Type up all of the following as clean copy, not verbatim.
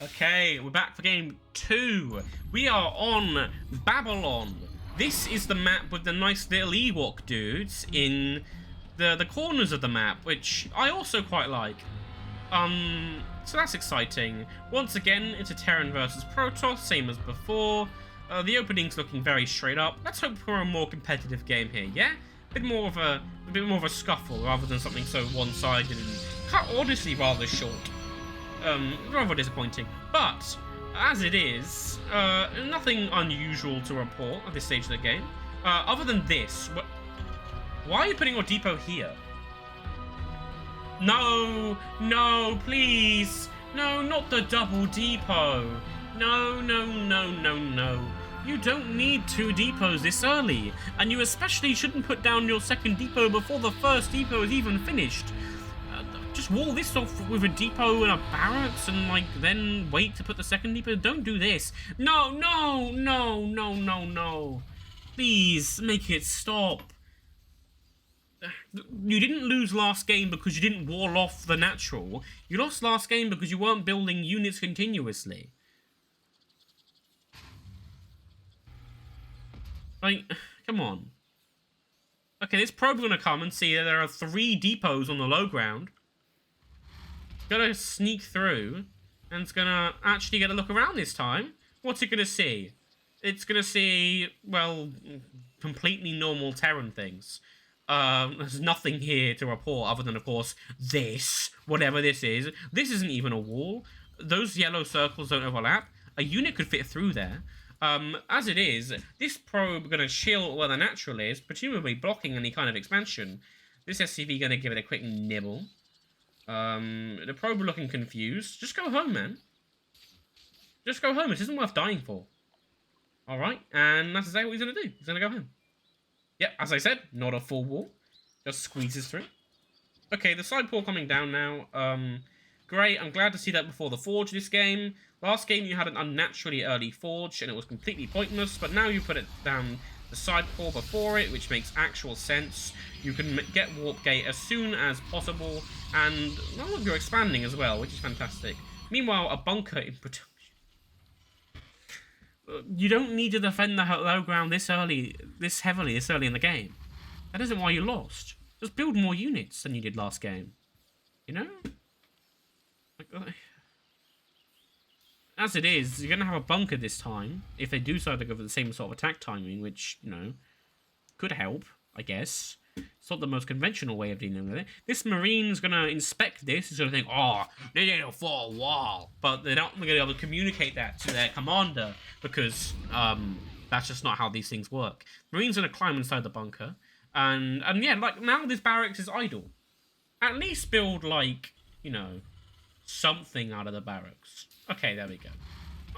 Okay, we're back for game 2. We are on Babylon. This is the map with the nice little Ewok dudes in the corners of the map, which I also quite like. So that's exciting. Once again, it's a Terran versus Protoss, same as before. The opening's looking very straight up. Let's hope for a more competitive game here, yeah? A bit more of a scuffle rather than something so one-sided and honestly rather short. Rather disappointing. But, as it is, nothing unusual to report at this stage of the game. Other than this, why are you putting your depot here? No, no, please. No, not the double depot. No, no, no, no, no. You don't need 2 depots this early. And you especially shouldn't put down your second depot before the first depot is even finished. Just wall this off with a depot and a barracks and, like, then wait to put the second depot. Don't do this. No, no, no, no, no, no. Please, make it stop. You didn't lose last game because you didn't wall off the natural. You lost last game because you weren't building units continuously. Like, come on. Okay, this probe's gonna come and see that there are 3 depots on the low ground. Gonna sneak through, and it's gonna actually get a look around this time. What's it gonna see? It's gonna see, well, completely normal Terran things. There's nothing here to report other than, of course, this, whatever this is. This isn't even a wall. Those yellow circles don't overlap. A unit could fit through there. As it is, this probe gonna chill where the natural is, presumably blocking any kind of expansion. This SCV gonna give it a quick nibble. The probe looking confused. Just go home, man. Just go home. It isn't worth dying for. Alright, and that's exactly what he's gonna do. He's gonna go home. Yep, as I said, not a full wall. Just squeezes through. Okay, the side port coming down now. Great, I'm glad to see that before the forge this game. Last game you had an unnaturally early forge and it was completely pointless, but now you put it down the side port before it, which makes actual sense. You can get warp gate as soon as possible, and well, you're expanding as well, which is fantastic. Meanwhile, a bunker in production. You don't need to defend the low ground this heavily, this early in the game. That isn't why you lost. Just build more units than you did last game. You know? As it is, you're going to have a bunker this time, if they do decide to go for the same sort of attack timing, which, you know, could help, I guess. It's not the most conventional way of dealing with it. This Marine's going to inspect this, and sort of think, oh, they need a full wall. But they're not going to be able to communicate that to their commander, because that's just not how these things work. Marine's going to climb inside the bunker, and yeah, like, now this barracks is idle. At least build, like, you know, something out of the barracks. Okay, there we go.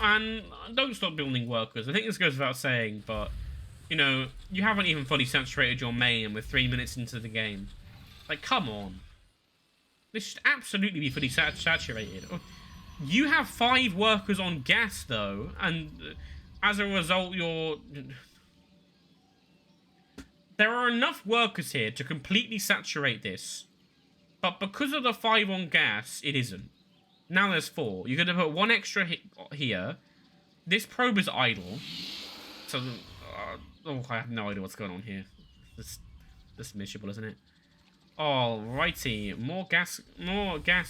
And don't stop building workers. I think this goes without saying, but, you know, you haven't even fully saturated your main and we're 3 minutes into the game. Like, come on. This should absolutely be fully saturated. You have 5 workers on gas, though, and as a result, there are enough workers here to completely saturate this. But because of the 5 on gas, it isn't. Now there's 4. You're going to put 1 extra here. This probe is idle. So, oh, I have no idea what's going on here. This miserable, isn't it? Alrighty. More gas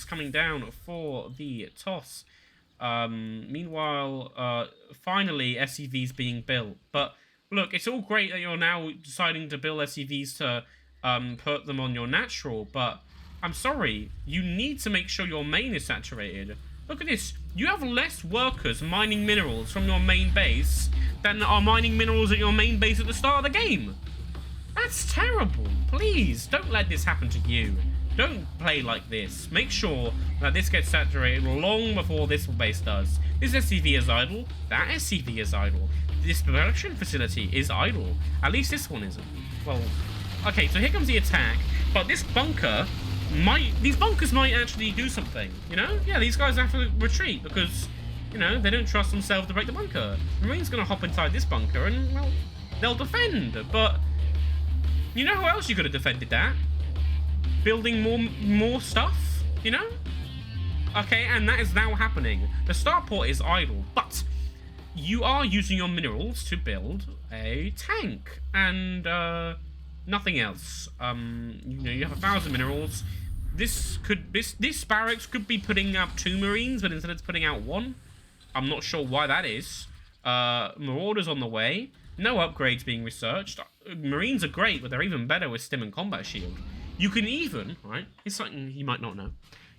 coming down for the toss. Meanwhile, finally, SCV's being built. But, look, it's all great that you're now deciding to build SCVs to put them on your natural, but I'm sorry, you need to make sure your main is saturated. Look at this. You have less workers mining minerals from your main base than are mining minerals at your main base at the start of the game. That's terrible. Please, don't let this happen to you. Don't play like this. Make sure that this gets saturated long before this base does. This SCV is idle. That SCV is idle. This production facility is idle. At least this one isn't. Well, okay, so here comes the attack. But this bunker... these bunkers might actually do something, you know? Yeah, these guys have to retreat because, you know, they don't trust themselves to break the bunker. The Marine's gonna hop inside this bunker and, well, they'll defend. But, you know how else you could have defended that? Building more stuff, you know? Okay, and that is now happening. The starport is idle, but you are using your minerals to build a tank and nothing else. You know, you have 1,000 minerals. This barracks could be putting out 2 marines, but instead it's putting out 1. I'm not sure why that is. Marauders on the way. No upgrades being researched. Marines are great, but they're even better with stim and combat shield. You can even, right? It's something you might not know.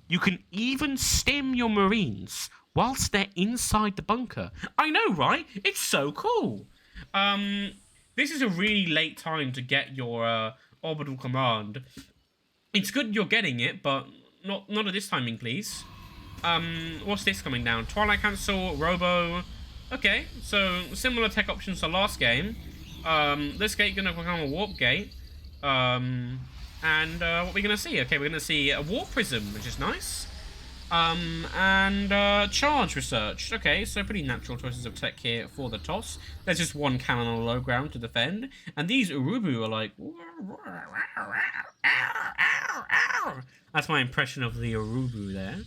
You can even stim your marines whilst they're inside the bunker. I know, right? It's so cool. This is a really late time to get your orbital command. It's good you're getting it, but not at this timing, please. What's this coming down? Twilight Cancel, Robo. Okay, so similar tech options to last game. This gate gonna become a warp gate. And what we're gonna see? Okay, we're gonna see a warp prism, which is nice. And charge research. Okay, so pretty natural choices of tech here for the toss. There's just 1 cannon on the low ground to defend, and these Urubu are like. That's my impression of the Urubu there.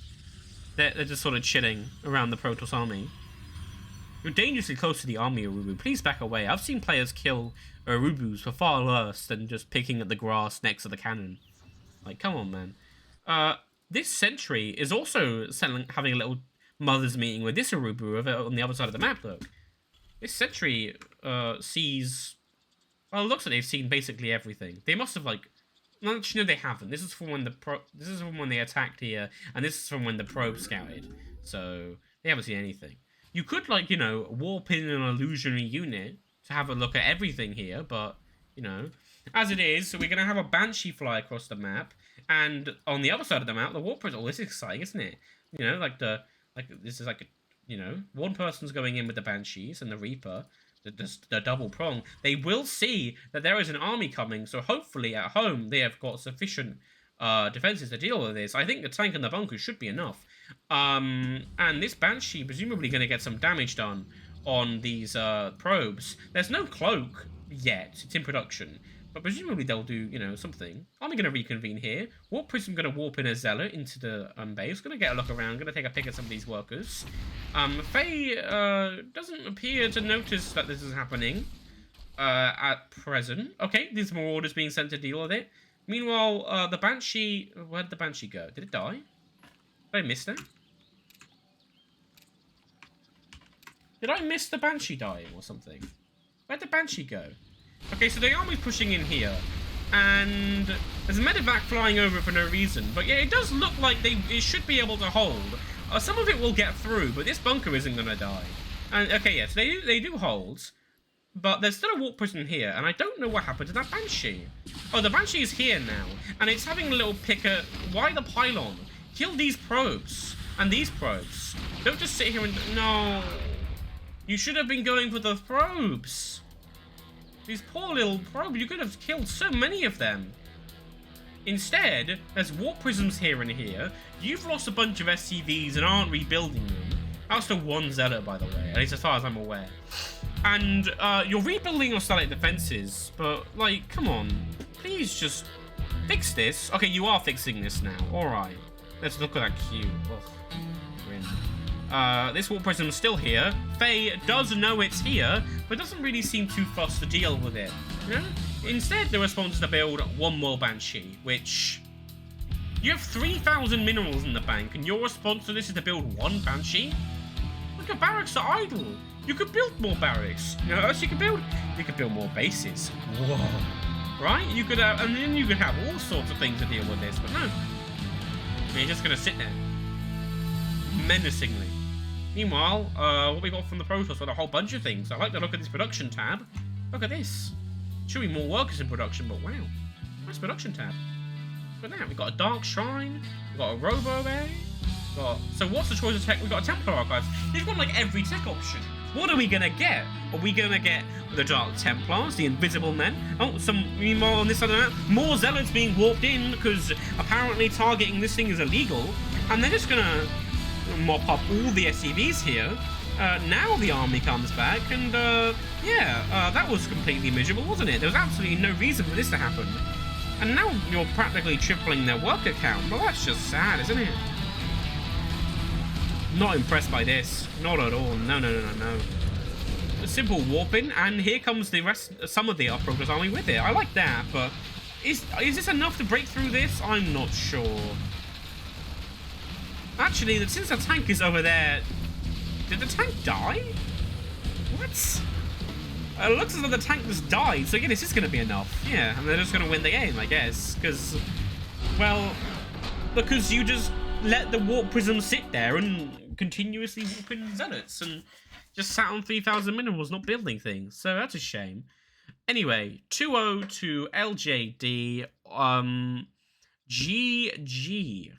They're just sort of chilling around the Protoss army. You're dangerously close to the army, Urubu. Please back away. I've seen players kill Urubus for far worse than just picking at the grass next to the cannon. Like, come on, man. This sentry is also having a little mother's meeting with this Urubu on the other side of the map, look. This sentry sees... Well, it looks like they've seen basically everything. They must have, like... No, actually, no, they haven't. This is from when this is from when they attacked here, and this is from when the probe scouted. So, they haven't seen anything. You could, like, you know, warp in an illusionary unit to have a look at everything here, but, you know, as it is, so we're going to have a Banshee fly across the map, and on the other side of the map, the warp prism. Oh, this is exciting, isn't it? You know, this is like, you know, one person's going in with the Banshees and the Reaper, the double prong. They will see that there is an army coming, so hopefully at home they have got sufficient defenses to deal with this. I think the tank and the bunker should be enough. And this Banshee presumably going to get some damage done on these probes. There's no cloak yet. It's in production. But presumably they'll do, you know, something. Army going to reconvene here. Warp Prism going to warp in a Zealot into the base. Going to get a look around. Going to take a pick at some of these workers. Faye doesn't appear to notice that this is happening at present. Okay, these Marauders being sent to deal with it. Meanwhile, the Banshee... Where did the Banshee go? Did it die? Did I miss that? Did I miss the Banshee dying or something? Where'd the Banshee go? Okay, so the army's pushing in here. And there's a medevac flying over for no reason. But yeah, it does look like it should be able to hold. Some of it will get through, but this bunker isn't going to die. And okay, yes, they do hold. But there's still a warp prism here, and I don't know what happened to that Banshee. Oh, the Banshee is here now, and it's having a little pick at... Why the pylon? Kill these probes, and these probes. Don't just sit here and... No. You should have been going for the probes. These poor little probes, you could have killed so many of them. Instead, there's warp prisms here and here. You've lost a bunch of SCVs and aren't rebuilding them. That's the 1 Zealot, by the way, at least as far as I'm aware. And you're rebuilding your static defenses, but, like, come on. Please just fix this. Okay, you are fixing this now. Alright. Let's look at that queue. Ugh. Grin. This warp prism is still here. Faye does know it's here, but doesn't really seem too fussed to deal with it. You know? Instead, the response is to build 1 more Banshee, which... You have 3,000 minerals in the bank, and your response to this is to build 1 Banshee? Look, your barracks are idle. You could build more barracks. You know what else you could build? You could build more bases. Whoa. Right? You could have, and then you could have all sorts of things to deal with this, but no. You're just going to sit there. Menacingly. Meanwhile, what we got from the Protoss are a whole bunch of things. I like the look at this production tab. Look at this. Should be more workers in production, but wow. Nice production tab. Look at that. We've got a Dark Shrine. We've got a Robo Bay. So what's the choice of tech? We've got a Templar Archives. You've got like every tech option. What are we going to get? Are we going to get the Dark Templars, the Invisible Men? Oh, meanwhile on this side of the map, more Zealots being warped in because apparently targeting this thing is illegal. And they're just going to mop up all the SCVs here. Now the army comes back and that was completely miserable, wasn't it? There was absolutely no reason for this to happen. And now you're practically tripling their worker count. Well, that's just sad, isn't it? Not impressed by this. Not at all. No, no, no, no, no. A simple warping, and here comes the rest, some of the Progress Army with it. I like that, but is this enough to break through this? I'm not sure. Actually, since the tank is over there, did the tank die? What? It looks as though the tank just died, so yeah, this is going to be enough. Yeah, and they're just going to win the game, I guess. Because, well, because you just let the warp prism sit there and continuously warp in zealots and just sat on 3,000 minerals not building things. So that's a shame. Anyway, 2-0 to LJD. GG.